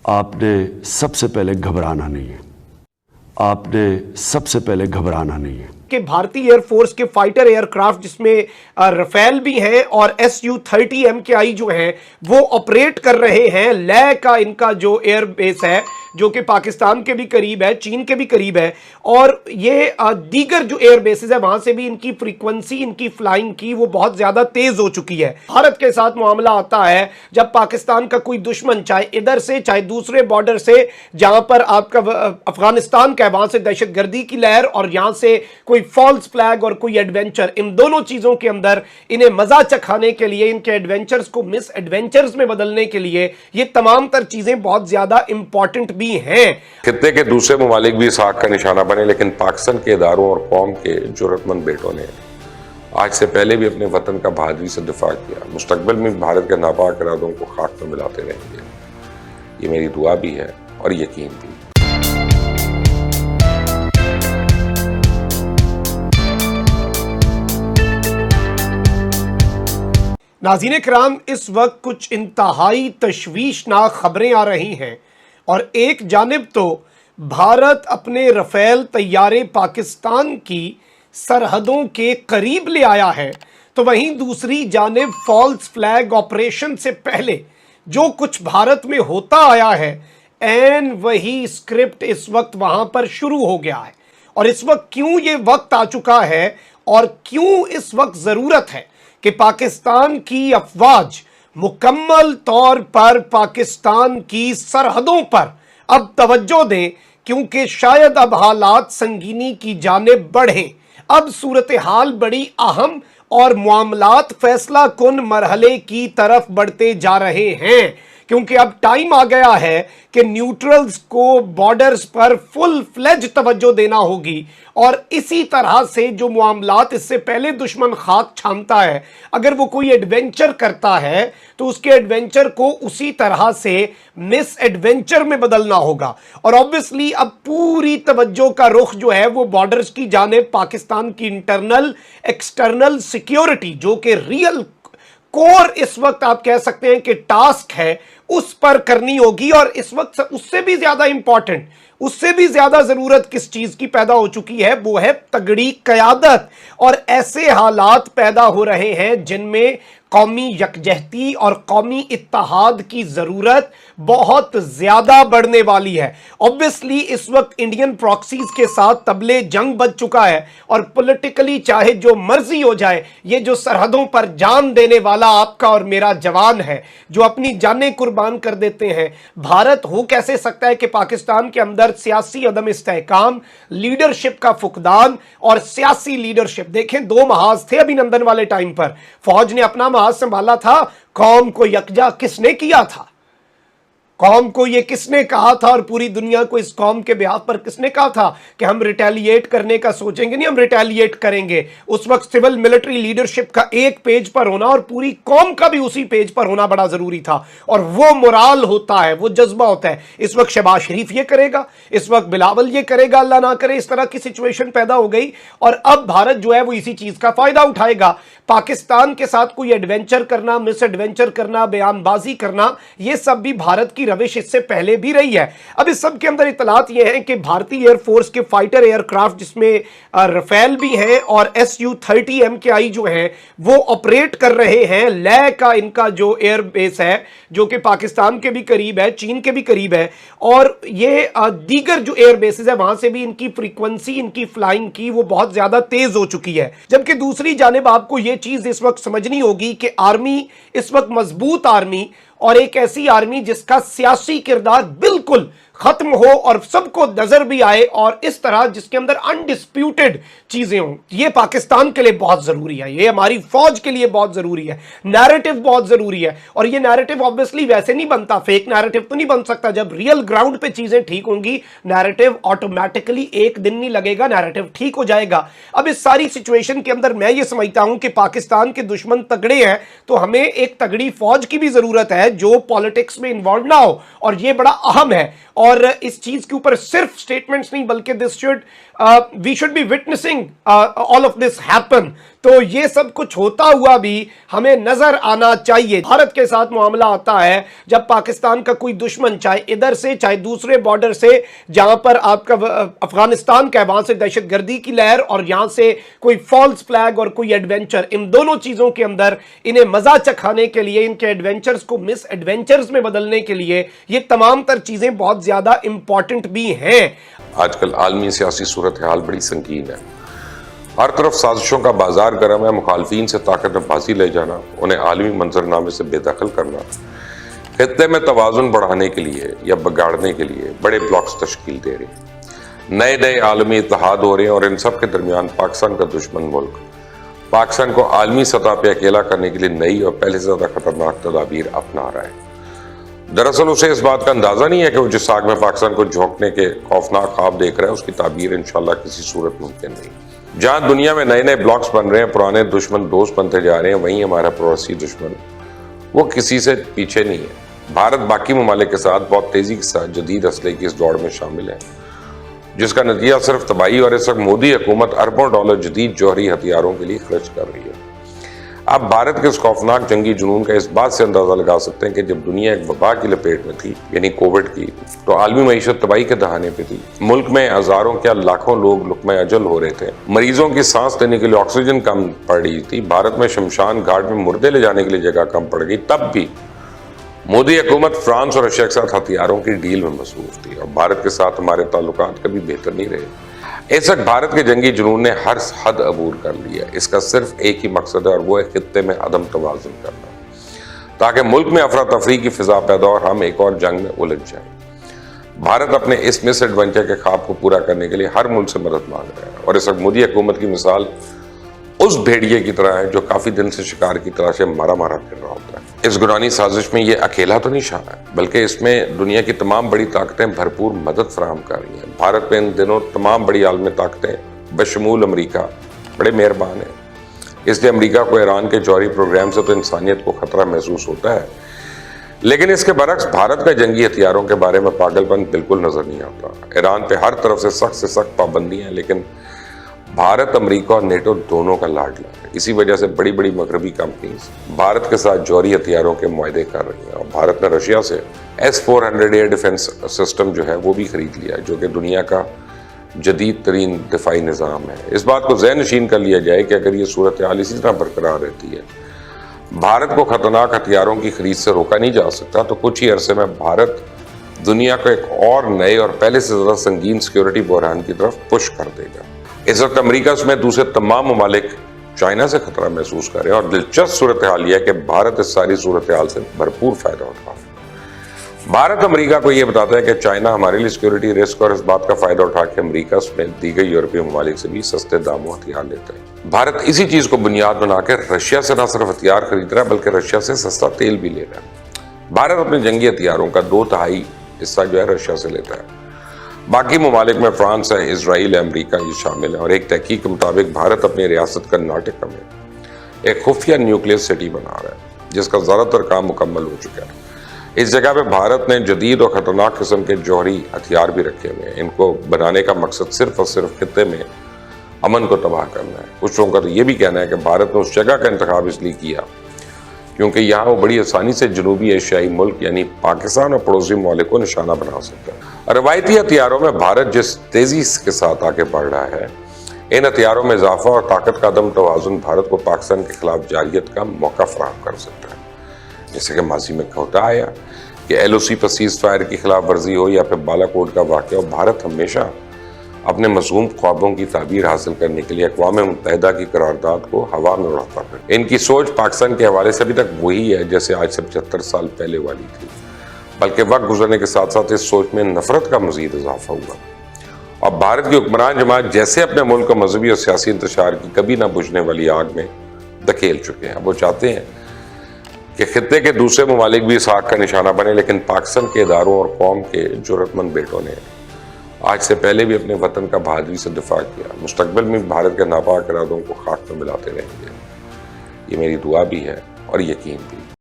آپ نے سب سے پہلے گھبرانا نہیں ہے. آپ نے سب سے پہلے گھبرانا نہیں ہے کہ بھارتی ایئر فورس کے فائٹر ایئر کرافٹ جس میں رفیل بھی ہیں اور Su-30MKI جو ہیں وہ آپریٹ کر رہے ہیں. لے کا ان کا جو ایئر بیس ہے جو کہ پاکستان کے بھی قریب ہے, چین کے بھی قریب ہے, اور یہ دیگر جو ایئر بیسز ہے وہاں سے بھی ان کی فریکوینسی, ان کی فلائنگ کی وہ بہت زیادہ تیز ہو چکی ہے. بھارت کے ساتھ معاملہ آتا ہے جب پاکستان کا کوئی دشمن چاہے ادھر سے چاہے دوسرے بارڈر سے, جہاں پر آپ کا افغانستان کا ہے وہاں سے دہشت گردی کی لہر اور یہاں سے کوئی فالس فلیگ اور کوئی ایڈونچر, ان دونوں چیزوں کے اندر انہیں مزہ چکھانے کے لیے, ان کے ایڈونچرز کو مس ایڈونچرز میں بدلنے کے لیے یہ تمام تر چیزیں بہت زیادہ امپورٹنٹ بھی ہیں. خطے کے دوسرے ممالک بھی اس آگ کا نشانہ بنے, لیکن پاکستان کے اداروں اور قوم کے جرأت مند بیٹوں نے آج سے پہلے بھی اپنے وطن کا بہادری سے دفاع کیا. مستقبل میں بھارت کے ناپاک ارادوں کو خاک میں ملاتے رہیں گے. یہ میری دعا بھی ہے اور یقین بھی. ناظرین کرام, اس وقت کچھ انتہائی تشویشناک خبریں آ رہی ہیں, اور ایک جانب تو بھارت اپنے رفیل طیارے پاکستان کی سرحدوں کے قریب لے آیا ہے, تو وہیں دوسری جانب فالس فلیگ آپریشن سے پہلے جو کچھ بھارت میں ہوتا آیا ہے این وہی اسکرپٹ اس وقت وہاں پر شروع ہو گیا ہے. اور اس وقت کیوں یہ وقت آ چکا ہے اور کیوں اس وقت ضرورت ہے کہ پاکستان کی افواج مکمل طور پر پاکستان کی سرحدوں پر اب توجہ دیں, کیونکہ شاید اب حالات سنگینی کی جانب بڑھیں. اب صورتحال بڑی اہم اور معاملات فیصلہ کن مرحلے کی طرف بڑھتے جا رہے ہیں, کیونکہ اب ٹائم آ گیا ہے کہ نیوٹرلز کو بارڈرز پر فل فلیج توجہ دینا ہوگی. اور اسی طرح سے جو معاملات اس سے پہلے دشمن خاک چھانتا ہے, اگر وہ کوئی ایڈونچر کرتا ہے تو اس کے ایڈونچر کو اسی طرح سے مس ایڈونچر میں بدلنا ہوگا. اور obviously اب پوری توجہ کا رخ جو ہے وہ بارڈرز کی جانب پاکستان کی انٹرنل ایکسٹرنل سیکیورٹی جو کہ ریئل کور اس وقت آپ کہہ سکتے ہیں کہ ٹاسک ہے اس پر کرنی ہوگی. اور اس وقت اس سے بھی زیادہ امپورٹنٹ, اس سے بھی زیادہ ضرورت کس چیز کی پیدا ہو چکی ہے, وہ ہے تگڑی قیادت. اور ایسے حالات پیدا ہو رہے ہیں جن میں قومی یکجہتی اور قومی اتحاد کی ضرورت بہت زیادہ بڑھنے والی ہے. obviously اس وقت انڈین پراکسیز کے ساتھ طبلے جنگ بج چکا ہے, اور پولیٹیکلی چاہے جو مرضی ہو جائے, یہ جو سرحدوں پر جان دینے والا آپ کا اور میرا جوان ہے جو اپنی جانیں قربان کر دیتے ہیں, بھارت ہو کیسے سکتا ہے کہ پاکستان کے اندر سیاسی عدم استحکام, لیڈرشپ کا فقدان. اور سیاسی لیڈرشپ دیکھیں, دو محاذ تھے ابھینندن والے ٹائم پر, فوج نے اپنا محاذ سنبھالا تھا, قوم کو یکجا کس نے کیا تھا, قوم کو یہ کس نے کہا تھا, اور پوری دنیا کو اس قوم کے بیاف پر کس نے کہا تھا کہ ہم ریٹیلیٹ کرنے کا سوچیں گے نہیں, ہم ریٹیلیٹ کریں گے. اس وقت سول ملٹری لیڈرشپ کا ایک پیج پر ہونا اور پوری قوم کا بھی اسی پیج پر ہونا بڑا ضروری تھا, اور وہ مورال ہوتا ہے, وہ جذبہ ہوتا ہے. اس وقت شہباز شریف یہ کرے گا, اس وقت بلاول یہ کرے گا, اللہ نہ کرے اس طرح کی سچویشن پیدا ہو گئی, اور اب بھارت جو ہے وہ اسی چیز کا فائدہ اٹھائے گا. پاکستان کے ساتھ کوئی ایڈونچر کرنا, مس ایڈونچر کرنا, بیان بازی کرنا, یہ سب بھی بھارت کی روش اس سے پہلے بھی رہی ہے. اب اس سب کے اندر اطلاعات یہ ہیں کہ بھارتی ایئر فورس کے فائٹر ایئر کرافٹ جس میں رفیل بھی ہیں اور Su-30MKI جو ہیں وہ آپریٹ کر رہے ہیں. لے کا ان کا جو ایئر بیس ہے جو کہ پاکستان کے بھی قریب ہے, چین کے بھی قریب ہے, اور یہ دیگر جو ایئر بیسز ہے وہاں سے بھی ان کی فریکوینسی, ان کی فلائنگ کی وہ بہت زیادہ تیز ہو چکی ہے. جبکہ دوسری جانب آپ کو یہ چیز اس وقت سمجھنی ہوگی کہ آرمی اس وقت مضبوط آرمی, اور ایک ایسی آرمی جس کا سیاسی کردار بالکل ختم ہو اور سب کو نظر بھی آئے, اور اس طرح جس کے اندر انڈسپیوٹڈ چیزیں ہوں, یہ پاکستان کے لیے بہت ضروری ہے, یہ ہماری فوج کے لیے بہت ضروری ہے. نیریٹو بہت ضروری ہے, اور یہ نیریٹو obviously ویسے نہیں بنتا, فیک نیریٹو تو نہیں بن سکتا. جب ریئل گراؤنڈ پہ چیزیں ٹھیک ہوں گی, نیریٹو آٹومیٹکلی ایک دن نہیں لگے گا, نیریٹو ٹھیک ہو جائے گا. اب اس ساری سچویشن کے اندر میں یہ سمجھتا ہوں کہ پاکستان کے دشمن تگڑے ہیں, تو ہمیں ایک تگڑی فوج کی بھی ضرورت ہے جو پالیٹکس میں انوالو نہ ہو, اور یہ بڑا اہم ہے. اور اس چیز کے اوپر صرف سٹیٹمنٹس نہیں بلکہ we should be witnessing all of this happen, تو یہ سب کچھ ہوتا ہوا بھی ہمیں نظر آنا چاہیے. بھارت کے ساتھ معاملہ آتا ہے جب پاکستان کا کوئی دشمن چاہے ادھر سے چاہے دوسرے بارڈر سے جہاں پر آپ کا افغانستان کا ہے وہاں سے دہشت گردی کی لہر اور یہاں سے کوئی فالس فلیگ اور کوئی ایڈونچر، ان دونوں چیزوں کے اندر انہیں مزہ چکھانے کے لیے، ان کے ایڈونچرز کو مس ایڈونچرز میں بدلنے کے لیے یہ تمام تر چیزیں بہت زیادہ امپورٹنٹ بھی ہیں. آج کل عالمی سیاسی صورتحال بڑی سنگین ہے. ہر طرف سازشوں کا بازار گرم ہے. مخالفین سے طاقت میں بازی لے جانا، انہیں عالمی منظرنامے سے بے دخل کرنا، خطے میں توازن بڑھانے کے لیے یا بگاڑنے کے لیے بڑے بلاکس تشکیل دے رہے ہیں. نئے عالمی اتحاد ہو رہے ہیں اور ان سب کے درمیان پاکستان کا دشمن ملک پاکستان کو عالمی سطح پہ اکیلا کرنے کے لیے نئی اور پہلے سے زیادہ خطرناک تدابیر اپنا رہا ہے. دراصل اسے اس بات کا اندازہ نہیں ہے کہ وہ جس آگ میں پاکستان کو جھونکنے کے خوفناک خواب دیکھ رہا ہے اس کی تعبیر انشاءاللہ کسی صورت ممکن نہیں. جہاں دنیا میں نئے بلاکس بن رہے ہیں، پرانے دشمن دوست بنتے جا رہے ہیں، وہیں ہمارا پڑوسی دشمن وہ کسی سے پیچھے نہیں ہے. بھارت باقی ممالک کے ساتھ بہت تیزی کے ساتھ جدید اسلحے کی اس دوڑ میں شامل ہے جس کا نتیجہ صرف تباہی، اور اس وقت مودی حکومت اربوں ڈالر جدید جوہری ہتھیاروں کے لیے خرچ کر رہی ہے. آپ بھارت کے اس خوفناک جنگی جنون کا اس بات سے اندازہ لگا سکتے ہیں کہ جب دنیا ایک وبا کی لپیٹ میں تھی، یعنی کووڈ کی، تو عالمی معیشت تباہی کے دہانے پہ تھی. ملک میں ہزاروں کیا لاکھوں لوگ لقمہ اجل ہو رہے تھے. مریضوں کی سانس لینے کے لیے آکسیجن کم پڑ رہی تھی. بھارت میں شمشان گھاٹ میں مردے لے جانے کے لیے جگہ کم پڑ گئی. تب بھی مودی حکومت فرانس اور رشیا کے ساتھ ہتھیاروں کی ڈیل میں مصروف تھی اور بھارت کے ساتھ ہمارے تعلقات کبھی بہتر نہیں رہے. اس وقت بھارت کے جنگی جنون نے ہر حد عبور کر لیا. اس کا صرف ایک ہی مقصد ہے اور وہ ہے خطے میں عدم توازن کرنا، تاکہ ملک میں افراتفری کی فضا پیدا اور ہم ایک اور جنگ میں الجھ جائیں. بھارت اپنے اس مس ایڈونچر کے خواب کو پورا کرنے کے لیے ہر ملک سے مدد مانگ رہا ہے اور اس وقت مودی حکومت کی مثال اس بھیڑیے کی طرح ہے جو کافی دن سے شکار کی تلاش میں مارا پھر رہا ہوتا ہے. اس گرانی سازش میں یہ اکیلا تو نہیں شامل ہے، بلکہ اس میں دنیا کی تمام بڑی طاقتیں بھرپور مدد فراہم کر رہی ہیں. بھارت پہ ان دنوں تمام بڑی عالمی طاقتیں بشمول امریکہ بڑے مہربان ہیں. اس لیے امریکہ کو ایران کے جوہری پروگرام سے تو انسانیت کو خطرہ محسوس ہوتا ہے، لیکن اس کے برعکس بھارت کا جنگی ہتھیاروں کے بارے میں پاگل پن بالکل نظر نہیں آتا. ایران پہ ہر طرف سے سخت پابندیاں ہیں، لیکن بھارت امریکہ اور نیٹو دونوں کا لاڈلا ہے. اسی وجہ سے بڑی مغربی کمپنیز بھارت کے ساتھ جوہری ہتھیاروں کے معاہدے کر رہی ہیں اور بھارت نے رشیا سے S-400 ایئر ڈیفنس سسٹم جو ہے وہ بھی خرید لیا ہے، جو کہ دنیا کا جدید ترین دفاعی نظام ہے. اس بات کو ذہن نشین کر لیا جائے کہ اگر یہ صورتحال اسی طرح برقرار رہتی ہے، بھارت کو خطرناک ہتھیاروں کی خرید سے روکا نہیں جا سکتا، تو کچھ ہی عرصے میں بھارت دنیا کو ایک اور نئے اور پہلے سے زیادہ سنگین سیکیورٹی بحران کی طرف پش کر دے گا. اس وقت امریکہ سمیت دوسرے تمام ممالک چائنا سے خطرہ محسوس کر رہے ہیں اور دلچسپ صورتحال یہ ہے کہ بھارت اس ساری صورتحال سے بھرپور فائدہ اٹھا رہا ہے. بھارت امریکہ کو یہ بتاتا ہے کہ چائنا ہمارے لیے سیکیورٹی رسک اور اس بات کا فائدہ اٹھا کے امریکہ سمیت دیگر یورپی ممالک سے بھی سستے داموں ہتھیار لیتا ہے. بھارت اسی چیز کو بنیاد بنا کے رشیا سے نہ صرف ہتھیار خرید رہا ہے بلکہ رشیا سے سستا تیل بھی لے رہا ہے. بھارت اپنے جنگی ہتھیاروں کا 2/3 حصہ جو ہے رشیا سے لیتا ہے. باقی ممالک میں فرانس ہے، اسرائیل ہے، امریکہ یہ شامل ہے. اور ایک تحقیق کے مطابق بھارت اپنی ریاست کرناٹک میں ایک خفیہ نیوکلیس سٹی بنا رہا ہے جس کا زیادہ تر کام مکمل ہو چکا ہے. اس جگہ پہ بھارت نے جدید اور خطرناک قسم کے جوہری ہتھیار بھی رکھے ہوئے ہیں. ان کو بنانے کا مقصد صرف اور صرف خطے میں امن کو تباہ کرنا ہے. کچھ لوگوں کا تو یہ بھی کہنا ہے کہ بھارت نے اس جگہ کا انتخاب اس لیے کیا کیونکہ یہاں وہ بڑی آسانی سے جنوبی ایشیائی ملک یعنی پاکستان اور پڑوسی ممالک کو نشانہ بنا سکتا ہے. روایتی ہتھیاروں میں بھارت جس تیزی کے ساتھ آگے بڑھ رہا ہے، ان ہتھیاروں میں اضافہ اور طاقت کا عدم توازن بھارت کو پاکستان کے خلاف جارحیت کا موقع فراہم کر سکتا ہے. جیسے کہ ماضی میں ہوتا آیا کہ LOC پر سیز فائر کی خلاف ورزی ہو یا پھر بالا کوٹ کا واقعہ ہو، بھارت ہمیشہ اپنے مصموم خوابوں کی تعبیر حاصل کرنے کے لیے اقوام متحدہ کی قرارداد کو ہوا میں اڑاتا ہے. ان کی سوچ پاکستان کے حوالے سے ابھی تک وہی ہے جیسے آج سے 75 سال پہلے والی تھی، بلکہ وقت گزرنے کے ساتھ ساتھ اس سوچ میں نفرت کا مزید اضافہ ہوا. اور بھارت کی حکمران جماعت جیسے اپنے ملک کو مذہبی اور سیاسی انتشار کی کبھی نہ بجھنے والی آگ میں دھکیل چکے ہیں. وہ چاہتے ہیں کہ خطے کے دوسرے ممالک بھی اس آگ کا نشانہ بنے، لیکن پاکستان کے اداروں اور قوم کے جرأت مند بیٹوں نے آج سے پہلے بھی اپنے وطن کا بہادری سے دفاع کیا. مستقبل میں بھارت کے ناپاک ارادوں کو خاک میں ملاتے رہیں گے. یہ میری دعا بھی ہے اور یقین بھی.